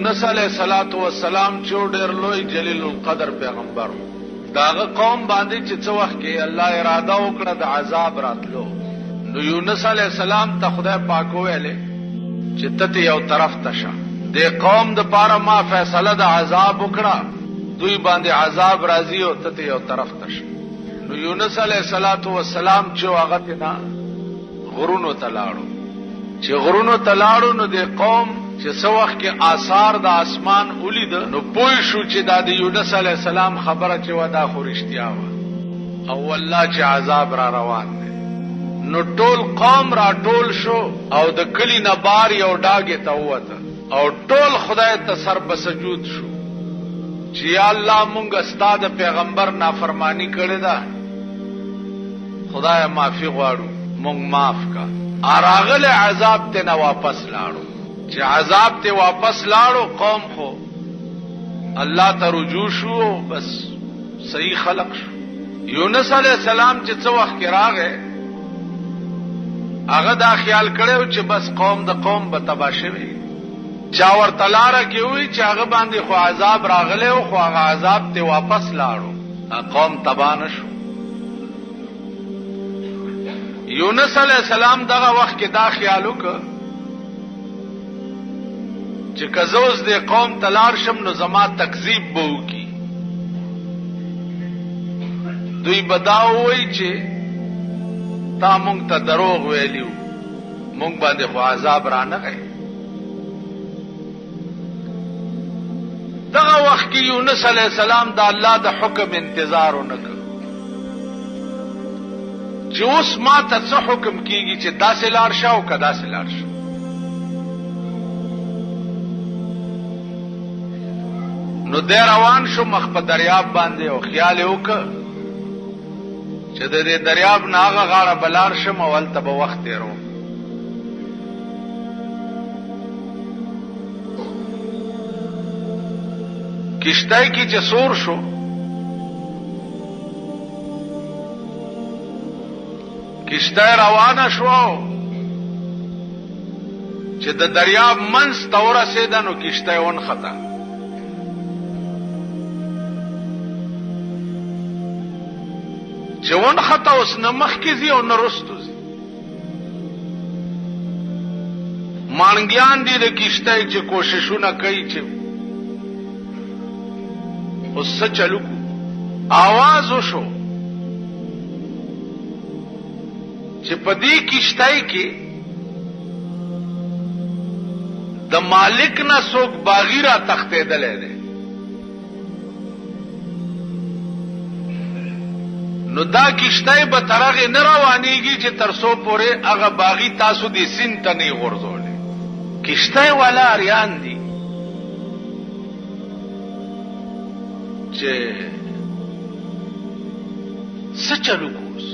یونس علیہ الصلوۃ والسلام چې ډېر لوی جلیل القدر پیغمبر داغه قوم باندې چې څو وخت کې الله اراده وکړه د عذاب راتلو، نو یونس علیہ السلام ته خدای پاک ویلې چې ته یو طرف تشه، د قوم د پاره ما فیصله د عذاب وکړه، دوی باندې عذاب راځي او ته یو طرف تشه. نو یونس علیہ الصلوۃ والسلام چې هغه ته غرونو تلاړو، چې غرونو تلاړو نو د قوم چې څو وخت کې آثار د اسمان ولید، نو پوه شو چې دا د یونس علیہ السلام خبره چې ودا خو رښتیا و او والله چې عذاب را روان دی. نو ټول قوم را ټول شو او د کلی نه بار یو ډاګه ته وته او ټول خدای ته سر په سجود شو چې یا الله مونږ استاد پیغمبر نافرمانی کړې ده، خدای معافي غواړو مونږ معاف کا. اراغله عذاب ته نه واپس لاړو، چې عذاب ته واپس لاړو قوم خو الله ته رجوع شو، بس صحیح خلق شو. یونس علیہ السلام چې څو وخت کې راغی هغه دا خیال کړو چې بس قوم د قوم به تبا شوی، چا ورته لاره کې وی چې هغه باندې خو عذاب راغلی او خو هغه عذاب ته واپس لاړو، قوم تبا نشو. یونس علیہ السلام دغه وخت کې دا خیال وکړ چې کزوز د قوم تلار شم نو زما تکذیب به وکي، دوی بداوي چې تا مونږ ته دروغ ویلیو، مونږ باندې خو عذاب را نه غي. دغه وخت کې یونس علیہ السلام د الله د حکم انتظار ونکړ چې اوس ما ته څه حکم کیږي چې داسې لاړ شه او که داسې لاړ شه. نو دی روان شو مخ په دریاب باندې او خیال یې وکړ چې د دې دریاب نه هغه غاړه بلار شم او هلته به وخت تېروم. کشتۍ کې چې سور شو کشتۍ روانه شو چې د دریاب منځ ته ورسېده نو کشتۍ ونښته. چې ونښته اوس نه مخکې ځي او نه رستو ځي، مانګیان دي د کشتۍ چې کوششونه کوي چې اوس څه چلو کو. آواز وشو چې په دې کشتۍ کې د مالک نه څوک باغی را تښتېدلی دی، نو دا کشتۍ به تر هغې نه روانېږي چې تر څو پورې هغه باغي تاسو دې سیند ته نه یې غورځولی. کشتۍ والا اریان دي چې څه چلو کو. اوس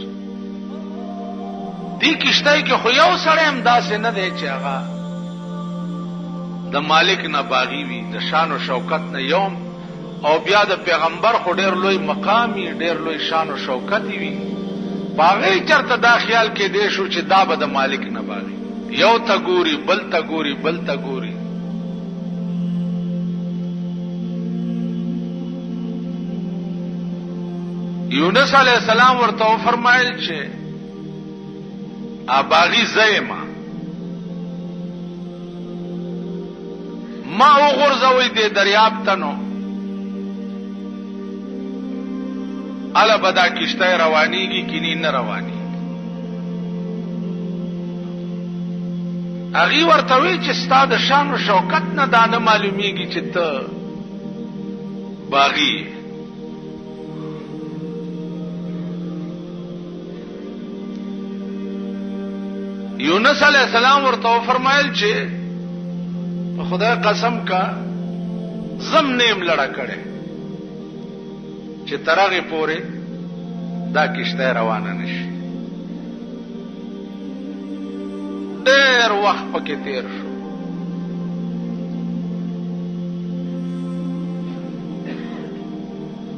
دې کشتۍ کې خو یو سړی هم داسې نه دی چې هغه د مالک نه باغي وي، د شان و شوکت نه یوم، او بیا د پیغمبر خو ډېر لوی مقامي ډېر لوی شان و شوکت وي، په هغې چېرته دا خیال کېدی شو چې دا به د مالک نه باغي، یو ته ګوري بل ته ګوري بل ته ګوري. یونس علیہ السلام ورته وفرمایل چې باغي زیما ما وغورځوئ دې دریاب ته، نو اله به دا کشتۍ روانېږي کني نه روانېږي. هغې ورته وی چې ستا د شان و شوکت نه دا نه معلومیږي چې ته باغي. یونس علیہ السلام ورته فرمایل چې په خدای قسم کا زم نیم لړه کړي چې ترغه پورې دا کشته روانه نشي. ډېر وخت پکې تیر شو.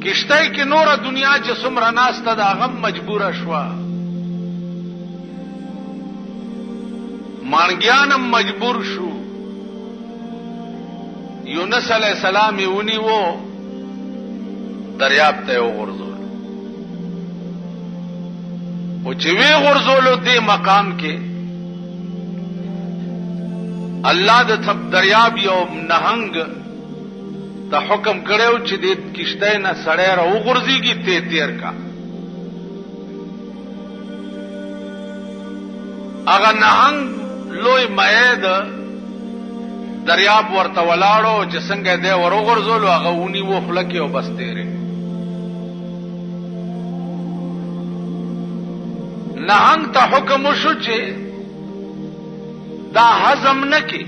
کشته کې نور دنیا چې څومره ناسته ده هغه مجبوره شوه، مانګیانم مجبور شو، یونس علیہ السلام یونی وہ دریاب ته وغورځول او چې وی غورځولو دې مقام کې الله د دریاب یو نهنګ د حکم کړو چې د کشته نه سړی را وغورځيږي ته تیر کا اغه نهنګ لوی مېد دریاب ورته ولاړو چې څنګه دې ورغورځولو هغه ونی و خلک او بس تیرې نهنګ ته حکم وشو چې دا هضم نکي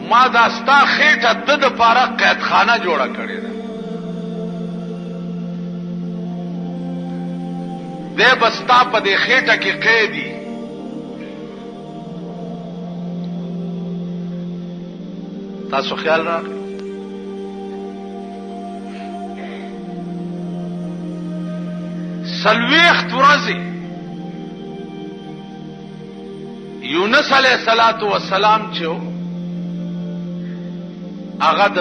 ما دا ستا خېټه د پاره قید خانه جوړه کړې ده دې بستا په دې خېټه کې قیدی تاسو خیال راغی سلويخت ورځې یونس علیہ الصلوۃ والسلام چې هغه د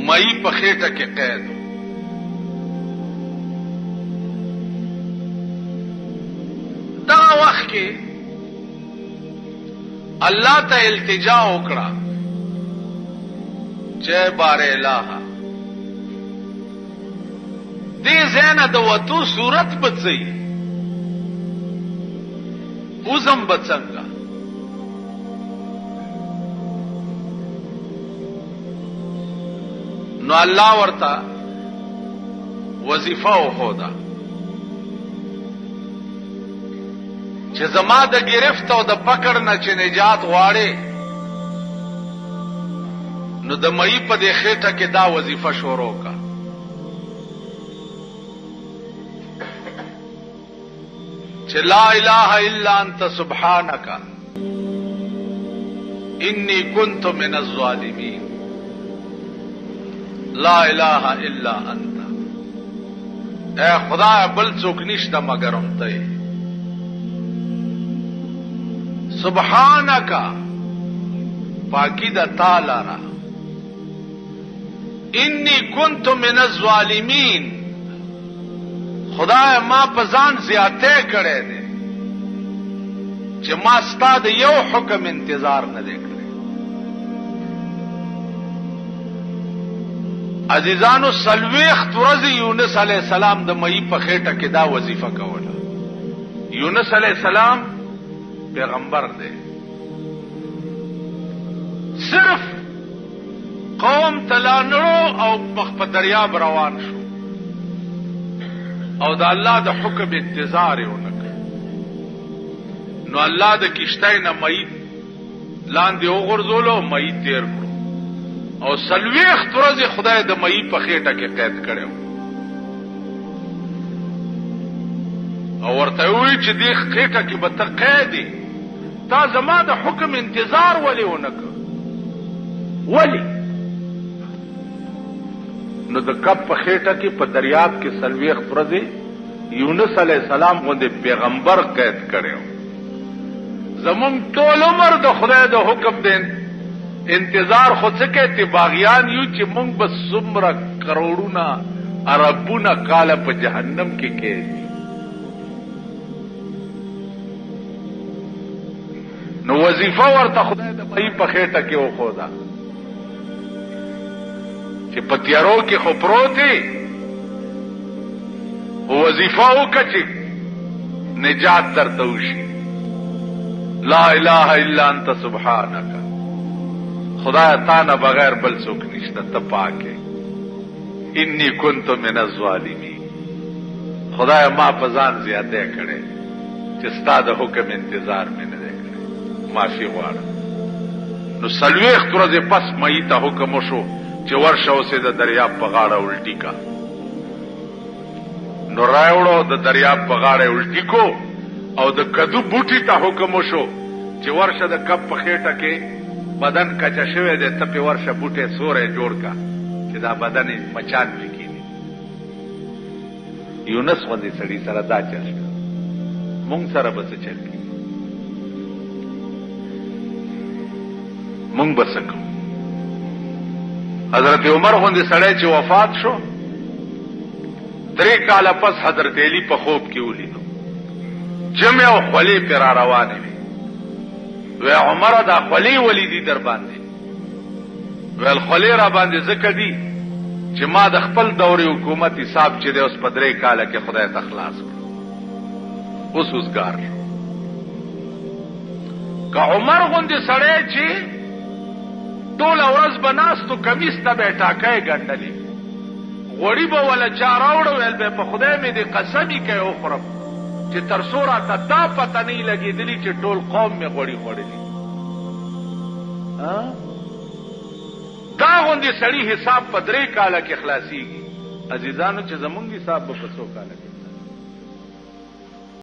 مئی په خېټه کې قید دا وخت کې الله ته التجا وکړه چې بار الہ دې زنه د وتو صورت بچي اوزم بچنګا نو الله ورته وظیفه وخودا چې زما د گرفت او د پکړ نه چې نجات غواړي نو د مئی په دې خېټه کې دا وظیفه شروع کا چې لا اله الا انت سبحانك انی كنت من الظالمین لا اله الا انت اے خدا بل څوک نشته مگر هم ته سبحانك پاکی دا تعالی را انی كنت من الظالمین خدای ما په ځان زیاته کړې دي چې ما ستاد یو حکم انتظار نه وکړي عزیزانو سلويخت ورځې یونس علی السلام د مئی په خېټه کې دا وظیفه کوله یونس علی السلام پیغمبر دی صرف قوم تلانړو او په دریاب روان شو او دا الله د حکم انتظار یې ونکړ نو الله د کشتۍ نه مئی لاندې وغورځولو مئی تیر کړو او سلويخت ورځې خدای د مئی په خېټه کې قید کړو او ورته وی چې دې خېټه کې به ته قیدی تا زما د حکم انتظار ولې ونکړ ولی نو د کپ په خېټه کې په دریاب کې سلويخت ورځې یونس علیہ السلام غوندې پیغمبر قید کړو زمون ټول عمر د خدای د حکم دین انتظار خود څه کې باغیان یو چې مونږ بس څومره کروڑونه اربونه کاله په جهنم کې کې نو وظیفه ورته خدای د مئی په خېټه کې وخودا چې پتیارو کې خو پروتي او وظیفه وکړي نجات درته وشي لا اله الا انت سبحانك خدای تا نه بغیر بل څوک نشته ته پاکه انی کنت من الظالمین خدای ما په ځان زیاته کړي چې ستاسو د حکم انتظار مې نه کړي معافي غواړم نو سلويخت ورځې پس مې ته حکم وشو چې ورشه اوسې د دریاب په غاړه الټی کا نو راوړو د دریاب په غاړه الټی کو او د کدو بوټي ته حکم وشو چې ورشه د کپ په خېټه کې بدن کچا شوی دی ته په ورشه بوټي سورې جوړ کا چې دا بدن مچان پکېني یونس باندې سړی سره دا چل مونږ سره بس چل مونږ بسکو حضرت عمر غوندې سړی چې وفات شو 3 کاله پس حضرت علی په خوب کې ولیدو جمع او خولې پر روانې وي وی عمر دا خولې ولیدي در باندې ویل خولې را باندې ځکه دي چې ما د خپل دورې حکومت حساب چې دی اوس په 3 کاله کې خدای ته خلاص کړ اوس وزګار که عمر غوندې سړی چې ټول ورځ بناستو کمیس ته به ټاکای ګڼلې غوړي به ولا چا راوړو ویل به په خدای مې دې قسمي کوي وخورم چې تر څو راته دا پته نه لګېدلي چې ټول قوم مې غوړي خوړلي دا غوندې سړي حساب په 3 کاله کې خلاصيږي عزیزانو چې زمونږ حساب په 100 کاله کې